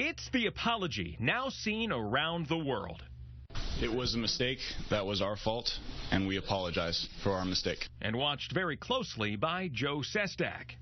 It's the apology now seen around the world. It was a mistake. That was our fault, and we apologize for our mistake. And watched very closely by Joe Sestak.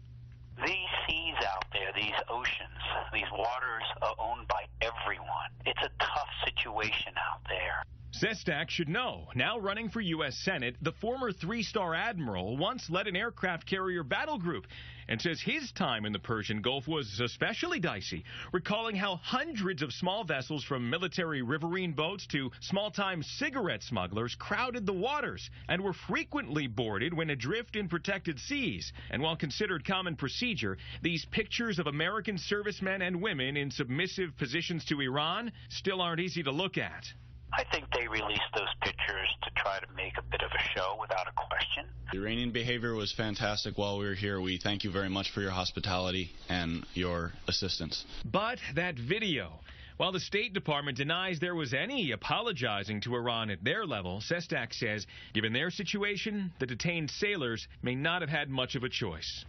These seas out there, these oceans, these waters are owned by everyone. It's a tough situation out there. Sestak should know. Now running for U.S. Senate, the former three-star admiral once led an aircraft carrier battle group and says his time in the Persian Gulf was especially dicey, recalling how hundreds of small vessels from military riverine boats to small-time cigarette smugglers crowded the waters and were frequently boarded when adrift in protected seas. And while considered common procedure, these pictures of American servicemen and women in submissive positions to Iran still aren't easy to look at. I think they released those pictures to try to make a bit of a show without a question. The Iranian behavior was fantastic while we were here. We thank you very much for your hospitality and your assistance. But that video, while the State Department denies there was any apologizing to Iran at their level, Sestak says, given their situation, the detained sailors may not have had much of a choice.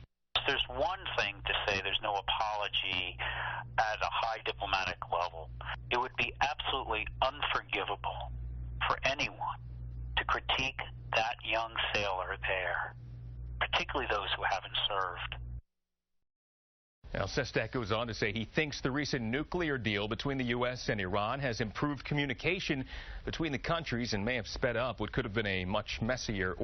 There's one thing to say there's no apology at a high diplomatic level. It would be absolutely unforgivable for anyone to critique that young sailor there, particularly those who haven't served. Now, Sestak goes on to say he thinks the recent nuclear deal between the U.S. and Iran has improved communication between the countries and may have sped up what could have been a much messier